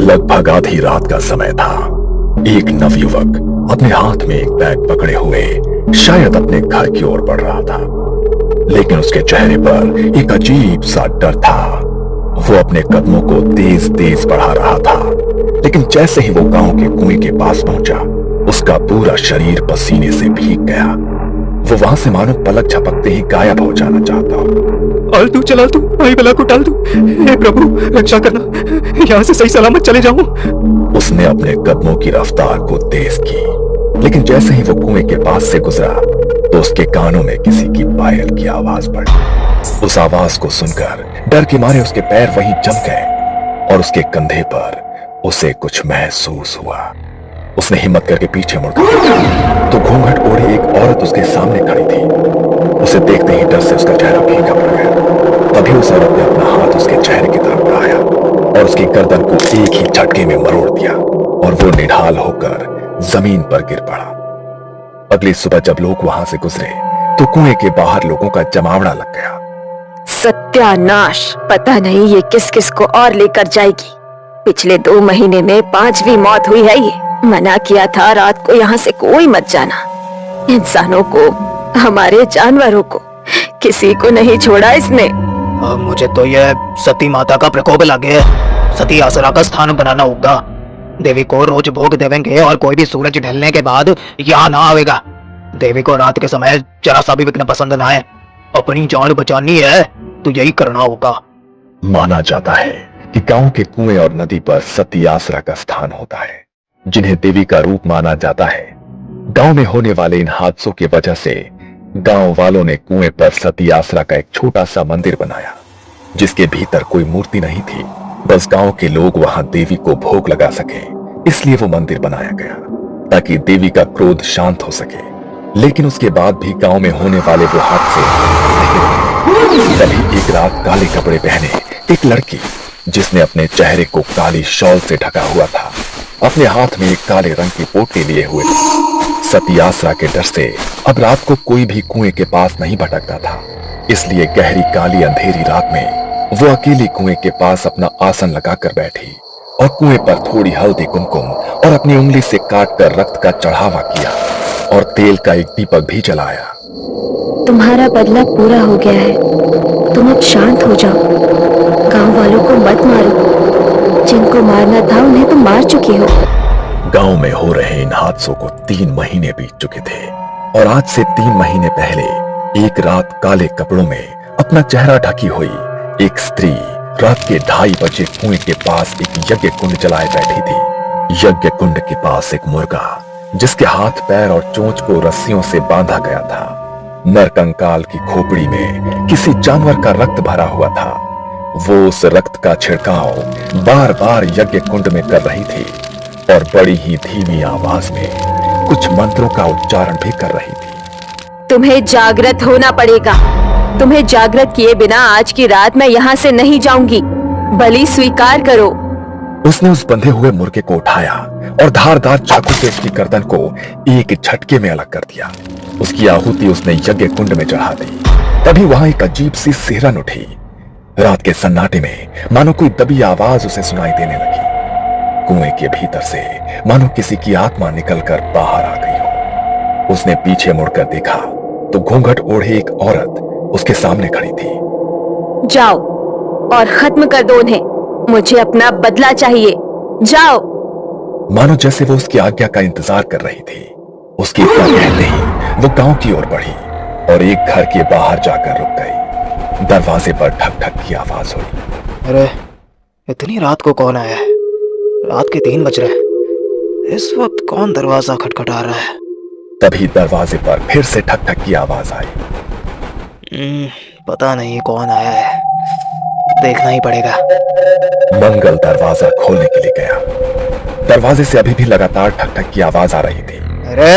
लगभग आधी रात का समय था। एक नवयुवक अपने हाथ में एक बैग पकड़े हुए शायद अपने घर की ओर बढ़ रहा था, लेकिन उसके चेहरे पर एक अजीब सा डर था। वो अपने कदमों को तेज तेज बढ़ा रहा था, लेकिन जैसे ही वो गांव के कुएं के पास पहुंचा, उसका पूरा शरीर पसीने से भीग गया। वो वहां से मानो पलक झपकते ही गायब हो जाना चाहता। आलतू चलालतू आई बला को टाल दू, हे प्रभु रक्षा करना, यहाँ से सही सलामत चले जाऊं। उसने अपने कदमों की रफ्तार को तेज की, लेकिन जैसे ही वो कुएं के पास से गुजरा तो उसके कानों में किसी की पायल की आवाज पड़ी। उस आवाज को सुनकर डर के मारे उसके पैर वहीं जम गए और उसके कंधे पर उसे कुछ महसूस हुआ। उसने हिम्मत करके पीछे मुड़कर देखा तो घूंघट ओढ़े एक औरत उसके सामने खड़ी थी। उसे देखते ही डर से उसका चेहरा फीका पड़ गया। तभी उस औरत ने अपना हाथ उसके चेहरे की तरफ बढ़ाया और उसकी गर्दन को एक ही झटके में मरोड़ दिया और वो निढाल होकर जमीन पर गिर पड़ा। अगली सुबह जब लोग वहां से गुजरे तो कुएं के बाहर लोगों का जमावड़ा लग गया। सत्यानाश, पता नहीं ये किस किस को और लेकर जाएगी। पिछले 2 महीने में 5वीं मौत हुई है। ये मना किया था रात को यहाँ से कोई मत जाना। इंसानों को, हमारे जानवरों को, किसी को नहीं छोड़ा इसने। मुझे तो यह सती माता का प्रकोप लगे। सती आसरा का स्थान बनाना होगा। देवी को रोज भोग देवेंगे और कोई भी सूरज ढलने के बाद यहाँ ना आवेगा। देवी को रात के समय जरा सा भी विघ्न पसंद ना है। अपनी जान बचानी है तो यही करना होगा। माना जाता है कि गांव के कुएं और नदी पर सती आसरा का स्थान होता है, जिन्हें देवी का रूप माना जाता है। गांव में होने वाले इन हादसों की वजह से गांव वालों ने कुएं पर सती आसरा का एक छोटा सा मंदिर बनाया, जिसके भीतर कोई मूर्ति नहीं थी। बस गांव के लोग वहां देवी को भोग लगा सके, इसलिए वो मंदिर बनाया गया ताकि देवी का क्रोध शांत हो सके। लेकिन उसके बाद भी गांव में होने वाले वो हादसे नहीं रुके। तभी एक रात काले कपड़े पहने एक लड़की, जिसने अपने चेहरे को काली शॉल से ढका हुआ था, अपने हाथ में एक काले रंग की पोटली लिए हुए थी। सती आसरा के डर से अब रात को कोई भी कुएं के पास नहीं भटकता था, इसलिए गहरी काली अंधेरी रात में वो अकेली कुएं के पास अपना आसन लगाकर बैठी और कुएं पर थोड़ी हल्दी कुमकुम और अपनी उंगली से काटकर रक्त का चढ़ावा किया और तेल का एक दीपक भी जलाया। तुम्हारा बदला पूरा हो गया है, तुम अब शांत हो जाओ। गांव वालों को मत मारो, जिनको मारना था उन्हें तुम मार चुके हो। गांव में हो रहे इन हादसों को 3 महीने बीत चुके थे और आज से 3 महीने पहले एक रात काले कपड़ों में अपना चेहरा ढकी हुई एक स्त्री रात के 2:30 बजे कुएं के पास एक यज्ञ कुंड जलाए बैठी थी। यज्ञ कुंड के पास एक मुर्गा, जिसके हाथ पैर और चोंच को रस्सियों से बांधा गया था, नरकंकाल की खोपड़ी में किसी जानवर का रक्त भरा हुआ था। वो उस रक्त का छिड़काव बार बार यज्ञ कुंड में कर रही थी और बड़ी ही धीमी आवाज में कुछ मंत्रों का उच्चारण भी कर रही थी। तुम्हें जागृत होना पड़ेगा। तुम्हें जागृत किए बिना आज की रात मैं यहाँ से नहीं जाऊंगी। बलि स्वीकार करो। उसने उस बंधे हुए मुर्गे को उठाया और धारदार चाकू से उसकी गर्दन को एक झटके में अलग कर दिया। उसकी आहुति उसने यज्ञ कुंड में चढ़ा दी। तभी वहां एक अजीब सी सिहरन उठी। रात के सन्नाटे में मानो कोई दबी आवाज उसे सुनाई देने लगी। कुएं के भीतर से मानो किसी की आत्मा निकलकर बाहर आ गई हो। उसने पीछे मुड़कर देखा तो घूंघट ओढ़े एक औरत उसके सामने खड़ी थी। जाओ और खत्म कर दो उन्हें। मुझे अपना बदला चाहिए। जाओ। मानो जैसे वो उसकी आज्ञा का इंतजार कर रही थी। उसकी इतना कहते ही वो गांव की ओर बढ़ी और एक घर के बाहर जाकर रुक गई। दरवाजे पर ठक ठक की आवाज हुई। अरे इतनी रात को कौन आया है? रात के 3 बज रहे हैं। इस वक्त कौन दरवाजा खटखटा रहा है? तभी दरवाजे पर फिर से ठक ठक की आवाज आई। पता नहीं कौन आया है, देखना ही पड़ेगा। मंगल दरवाजा खोलने के लिए गया। दरवाजे से अभी भी लगातार ठक ठक की आवाज आ रही थी। अरे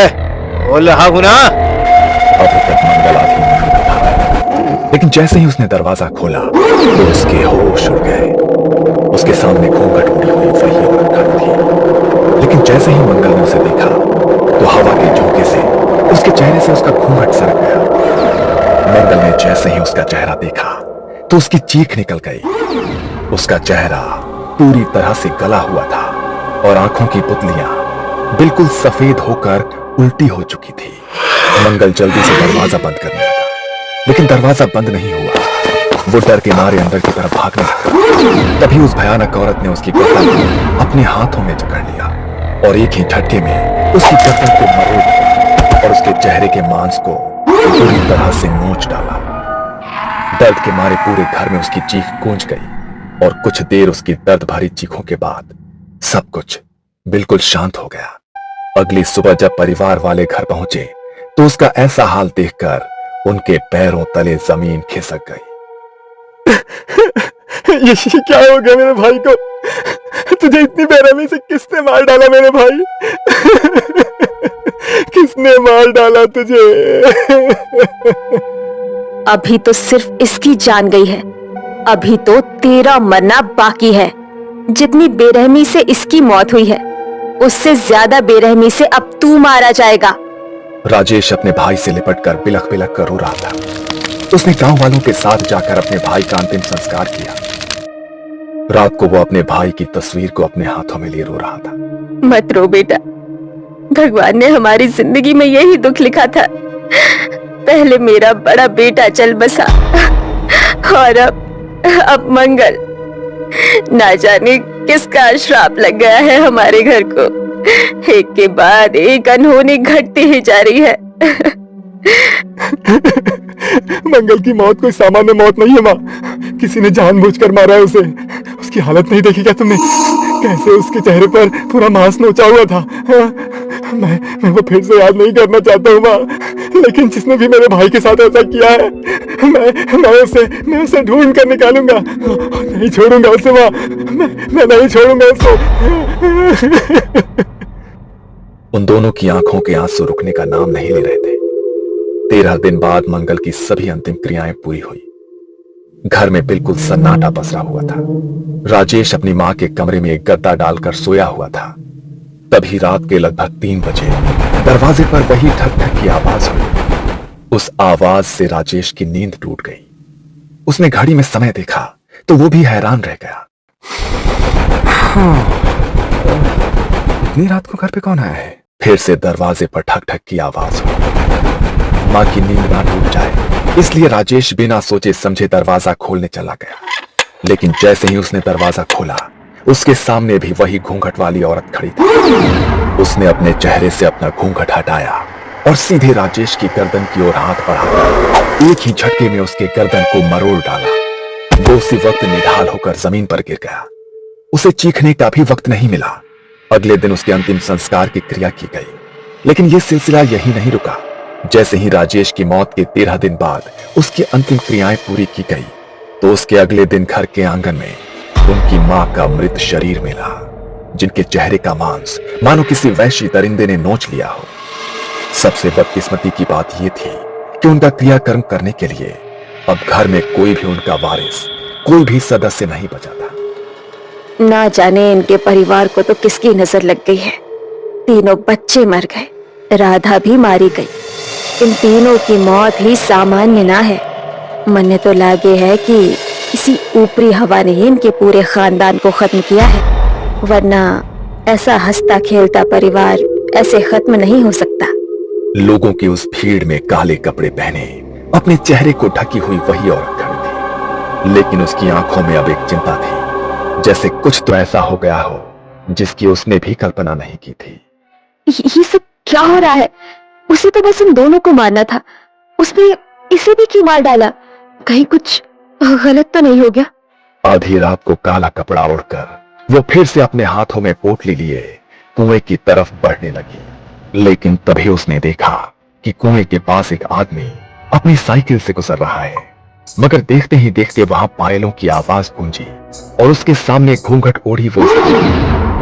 बोल रहा हूं ना। अभी तक मंगल आधी नींद में था, लेकिन जैसे ही उसने दरवाजा खोला तो उसके होश उड़ गए। उसके सामने घूंघट ओढ़ी हुई वही औरत खड़ी थी, लेकिन जैसे ही मंगल ने उसे देखा तो हवा के झोंके से उसके चेहरे से उसका घूंघट सरक गया। मंगल ने जैसे ही उसका चेहरा देखा तो उसकी चीख निकल गई। उसका चेहरा पूरी तरह से गला हुआ था और आंखों की पुतलियां बिल्कुल सफेद होकर उल्टी हो चुकी थी। मंगल जल्दी से दरवाजा बंद करने लगा, लेकिन दरवाजा बंद नहीं हुआ। वो डर के मारे अंदर की तरफ भागने लगा। तभी उस भयानक औरत ने उसकी गर्दन को अपने हाथों में जकड़ लिया और एक ही झटके में उसकी गर्दन को मरोड़ दिया और उसके चेहरे के मांस को पूरी तरह से नोच डाला। दर्द के मारे पूरे घर में उसकी चीख गूंज गई और कुछ देर उसकी दर्द भरी चीखों के बाद सब कुछ बिल्कुल शांत हो गया। अगली सुबह जब परिवार वाले घर पहुंचे तो उसका ऐसा हाल देखकर उनके पैरों तले जमीन खिसक गई। ये क्या हो गया मेरे भाई को? तुझे इतनी बेरहमी से किसने मार डाला मेरे भाई? किसने मार डाला तुझे? अभी तो सिर्फ इसकी जान गई है, अभी तो तेरा मरना बाकी है। जितनी बेरहमी से इसकी मौत हुई है, उससे ज्यादा बेरहमी से अब तू मारा जाएगा। राजेश अपने भाई से लिपटकर बिलख बिलख कर रो रहा था। उसने गांव वालों के साथ जाकर अपने भाई का अंतिम संस्कार किया। रात को वो अपने भाई की तस्वीर को अपने हाथों में लिए रो रहा था। मत रो बेटा, भगवान ने हमारी जिंदगी में यही दुख लिखा था। पहले मेरा बड़ा बेटा चल बसा और अब मंगल। ना जाने किसका श्राप लग गया है हमारे घर को। एक के बाद एक अनहोनी घटती ही जा रही है। मंगल की मौत कोई सामान्य मौत नहीं है माँ। किसी ने जानबूझकर मारा है उसे। उसकी हालत नहीं देखी क्या तुमने? कैसे उसके चेहरे पर पूरा मांस नोचा हुआ था। मैं वो फिर से याद नहीं करना चाहता हूँ माँ, लेकिन जिसने भी मेरे भाई के साथ ऐसा किया है, मैं उसे ढूंढ कर निकालूंगा। नहीं छोड़ूंगा उसे माँ, मैं नहीं छोड़ूंगा उसे। उन दोनों की आंखों के आंसू रुकने का नाम नहीं ले रहे थे। 13 दिन बाद मंगल की सभी अंतिम क्रियाएं पूरी हुई। घर में बिल्कुल सन्नाटा पसरा हुआ था। राजेश अपनी मां के कमरे में एक गद्दा डालकर सोया हुआ था। तभी रात के लगभग 3 बजे दरवाजे पर वही ठक ठक की आवाज हुई। उस आवाज से राजेश की नींद टूट गई। उसने घड़ी में समय देखा तो वो भी हैरान रह गया। इतनी रात को घर पे कौन आया है? फिर से दरवाजे पर ठक ठक की आवाज हुई। मां की नींद ना टूट जाए इसलिए राजेश बिना सोचे समझे दरवाजा खोलने चला गया। लेकिन जैसे ही उसने दरवाजा खोला, उसके सामने भी वही घूंघट वाली औरत खड़ी थी। उसने अपने चेहरे से अपना घूंघट हटाया और सीधे राजेश की गर्दन की ओर हाथ बढ़ाकर एक ही झटके में उसके गर्दन को मरोड़ डाला। वो उसी वक्त निढाल होकर जमीन पर गिर गया। उसे चीखने का भी वक्त नहीं मिला। अगले दिन उसके अंतिम संस्कार की क्रिया की गई। लेकिन यह सिलसिला यही नहीं रुका। जैसे ही राजेश की मौत के 13 दिन बाद उसकी अंतिम क्रियाएं पूरी की गई तो उसके अगले दिन घर के आंगन में उनकी मां का मृत शरीर मिला, जिनके चेहरे का मांस मानो किसी वैश्य दरिंदे ने नोच लिया हो। सबसे बदकिस्मती की बात यह थी कि उनका क्रियाकर्म करने के लिए अब घर में कोई भी उनका वारिस, कोई भी सदस्य नहीं बचा था। ना जाने इनके परिवार को तो किसकी नजर लग गई है। तीनों बच्चे मर गए, राधा भी मारी गई। इन तीनों की मौत ही सामान्य ना है। मन्ने तो लागे है कि किसी ऊपरी हवा ने ही इनके पूरे खानदान को खत्म किया है, वरना ऐसा हंसता खेलता परिवार ऐसे खत्म नहीं हो सकता। लोगों की उस भीड़ में काले कपड़े पहने अपने चेहरे को ढकी हुई वही औरत खड़ी थी, लेकिन उसकी आंखों में अब एक चिंता थी, जैसे कुछ तो ऐसा हो गया हो जिसकी उसने भी कल्पना नहीं की थी। ये सब क्या हो रहा है? उसे तो बस इन दोनों को मारना था, उसने इसे भी क्यों मार डाला? कहीं कुछ गलत तो नहीं हो गया? आधी रात को काला कपड़ा ओढ़कर वो फिर से अपने हाथों में पोटली लिए कुएं की तरफ बढ़ने लगी। लेकिन तभी उसने देखा कि कुएं के पास एक आदमी अपनी साइकिल से गुजर रहा है। मगर देखते ही देखते वहां पायलों की आवाज गूंजी और उसके सामने घूंघट ओढ़ी वो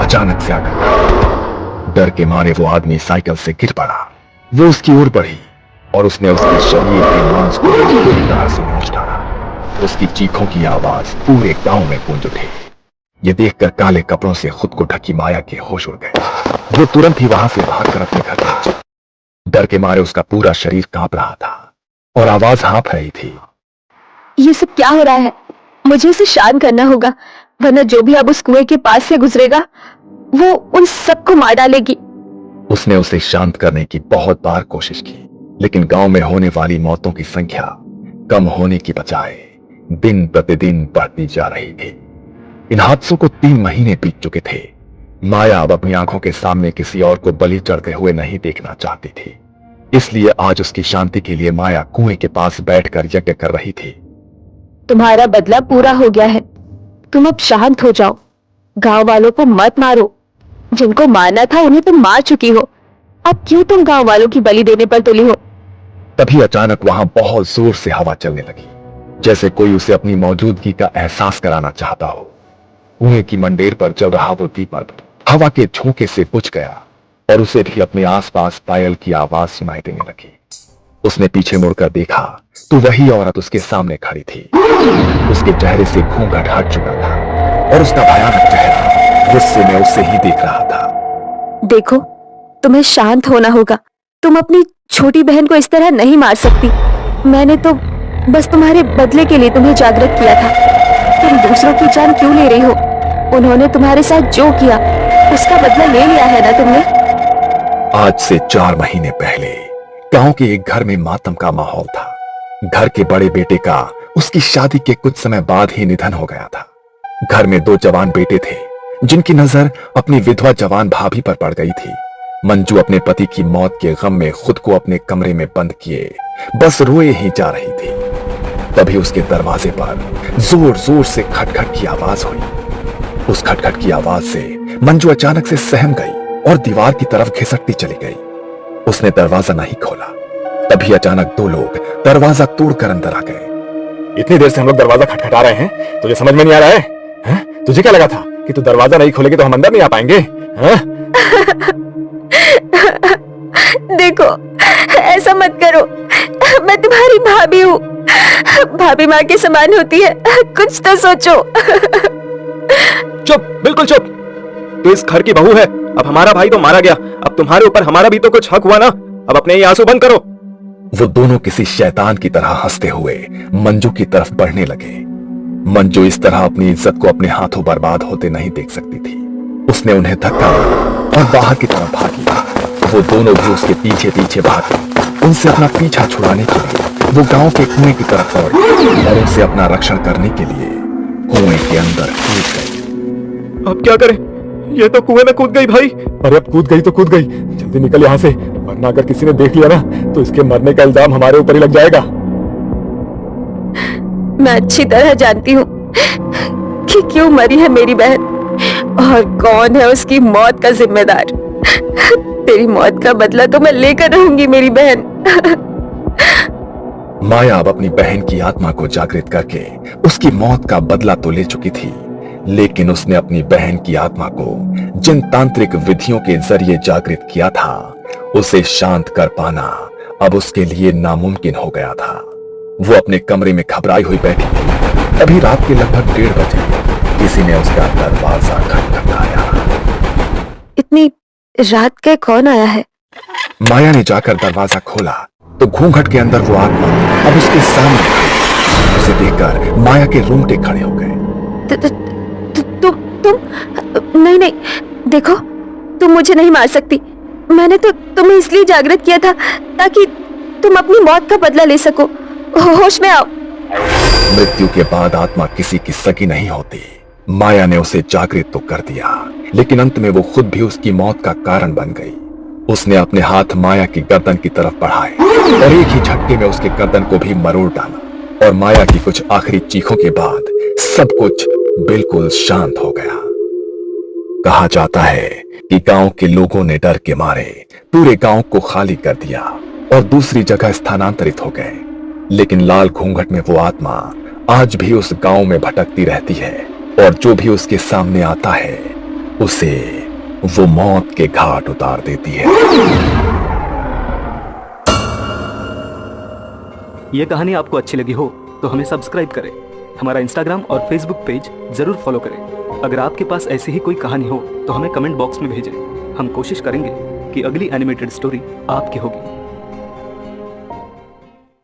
अचानक से आकर डर के मारे वो आदमी साइकिल से गिर पड़ा। वो उसकी ओर बढ़ी और उसने उसके शरीर के मांस को पूरी तरह से नोच डाला। उसकी चीखों की आवाज पूरे गांव में गूंज उठी। ये देखकर काले कपड़ों से खुद को ढकी माया के होश उड़ गए। वो तुरंत ही वहां से भागकर अपने घर पहुंची। डर के मारे उसका पूरा शरीर कांप रहा था और आवाज हाँफ रही थी। ये सब क्या हो रहा है? मुझे उसे शांत करना होगा। वरना जो भी अब उस कुएं के पास से गुजरेगा वो उन सबको मार डालेगी। उसने उसे शांत करने की बहुत बार कोशिश की, लेकिन गांव में होने वाली मौतों की संख्या कम होने की बजाय दिन प्रतिदिन बढ़ती जा रही थी। इन हादसों को 3 महीने बीत चुके थे। माया अब अपनी आंखों के सामने किसी और को बलि चढ़ते हुए नहीं देखना चाहती थी, इसलिए आज उसकी शांति के लिए माया कुएं के पास बैठकर यज्ञ कर रही थी। तुम्हारा बदला पूरा हो गया है, तुम अब शांत हो जाओ। गांव वालों को मत मारो, जिनको मारना था उन्हें तुम मार चुकी हो। अब क्यों तुम गांव वालों की बलि देने पर तुली हो? तभी अचानक वहां बहुत जोर से हवा चलने लगी, जैसे कोई उसे अपनी मौजूदगी का एहसास कराना चाहता हो। कुएं की मंडेर पर चल रहा वो दीपक हवा के झोंके से बुझ गया और उसे भी अपने आसपास पायल की आवाज सुनाई देने लगी। उसने पीछे मुड़कर देखा तो वही औरत उसके सामने खड़ी थी। उसके चेहरे से घूंघट हट चुका था और उसका भयानक चेहरा गुस्से में उसे ही देख रहा था। देखो, तुम्हें शांत होना होगा। तुम अपनी छोटी बहन को इस तरह नहीं मार सकती। मैंने तो बस तुम्हारे बदले के लिए तुम्हें जागृत किया था। तुम दूसरों की जान क्यों ले रही हो? उन्होंने तुम्हारे साथ जो किया उसका बदला ले लिया है ना तुमने? आज से 4 महीने पहले गांव के एक घर में मातम का माहौल था। घर के बड़े बेटे का उसकी शादी के कुछ समय बाद ही निधन हो गया था। घर में 2 जवान बेटे थे, जिनकी नजर अपनी विधवा जवान भाभी पर पड़ गई थी। मंजू अपने पति की मौत के गम में खुद को अपने कमरे में बंद किए बस रोए ही जा रही थी। तभी उसके दरवाजे पर जोर जोर से खटखट की आवाज हुई। उस खटखट की आवाज से मंजू अचानक से सहम गई और दीवार की तरफ घिसटती चली गई। उसने दरवाजा नहीं खोला, तभी अचानक 2 लोग दरवाजा तोड़कर अंदर आ गए। इतनी देर से हम लोग दरवाजा खटखटा रहे हैं, तुझे समझ में नहीं आ रहा है? हैं? तुझे क्या लगा था कि तू दरवाजा नहीं खोलेगी तो हम अंदर नहीं आ पाएंगे? हैं? देखो, ऐसा मत करो। मैं तुम्हारी भाभी हूँ। भाभी माँ के समान होती है, कुछ तो सोचो। चुप, बिल्कुल चुप। तू इस घर की बहू है। अब हमारा भाई तो मारा गया, अब तुम्हारे ऊपर हमारा भी तो कुछ हक हुआ ना। अब अपने ये आंसू बंद करो। वो दोनों किसी शैतान की तरह हंसते हुए मंजू की तरफ बढ़ने लगे। मंजू इस तरह अपनी इज्जत को अपने हाथों बर्बाद होते नहीं देख सकती थी। उसने उन्हें धक्का दिया और बाहर की तरफ भागी। वो दोनों भी उसके पीछे पीछे भागे। उनसे अपना पीछा छुड़ाने के लिए वो गांव के कुएं की तरफ दौड़ी और उनसे अपना रक्षण करने के लिए कुएं के अंदर कूद गई। अब क्या करें? ये तो कुएं में कूद गई भाई। अरे अब कूद गई तो कूद गई, जल्दी निकल यहाँ से, वरना अगर किसी ने देख लिया ना तो इसके मरने का इल्जाम हमारे ऊपर ही लग जाएगा। मैं अच्छी तरह जानती हूँ कि क्यों मरी है मेरी बहन और कौन है उसकी मौत का जिम्मेदार। तेरी मौत का बदला तो मैं लेकर रहूंगी मेरी बहन। माया अब अपनी बहन की आत्मा को जागृत करके उसकी मौत का बदला तो ले चुकी थी, लेकिन उसने अपनी बहन की आत्मा को जिन तांत्रिक विधियों के जरिए जागृत किया था उसे शांत कर पाना अब उसके लिए नामुमकिन हो गया था। वो अपने कमरे में घबराई हुई बैठी थी। तभी रात के लगभग 1:30 बजे किसी ने उसका दरवाजा खटखटाया। इतनी रात के कौन आया है? माया ने जाकर दरवाजा खोला तो घूंघट के अंदर वो आत्मा अब उसके सामने खड़ी। उसे देखकर माया के रोंगटे खड़े हो गए। तुम नहीं, देखो, तुम मुझे नहीं मार सकती। मैंने तो तुम्हें इसलिए जागृत किया था ताकि तुम अपनी मौत का बदला ले सको। होश में आओ। मृत्यु के बाद आत्मा किसी की सगी नहीं होती। माया ने उसे जागृत तो कर दिया, लेकिन अंत में वो खुद भी उसकी मौत का कारण बन गई। उसने अपने हाथ माया की गर्दन की तरफ बढ़ाए और एक ही झटके में उसके गर्दन को भी मरोड़ डाला और माया की कुछ आखिरी चीखों के बाद सब कुछ बिल्कुल शांत हो गया। कहा जाता है कि गांव के लोगों ने डर के मारे पूरे गांव को खाली कर दिया और दूसरी जगह स्थानांतरित हो गए, लेकिन लाल घूंघट में वो आत्मा आज भी उस गांव में भटकती रहती है और जो भी उसके सामने आता है उसे वो मौत के घाट उतार देती है। ये कहानी आपको अच्छी लगी हो तो हमें सब्सक्राइब करें, हमारा इंस्टाग्राम और फेसबुक पेज जरूर फॉलो करें। अगर आपके पास ऐसी ही कोई कहानी हो तो हमें कमेंट बॉक्स में भेजें। हम कोशिश करेंगे कि अगली एनिमेटेड स्टोरी आपकी होगी।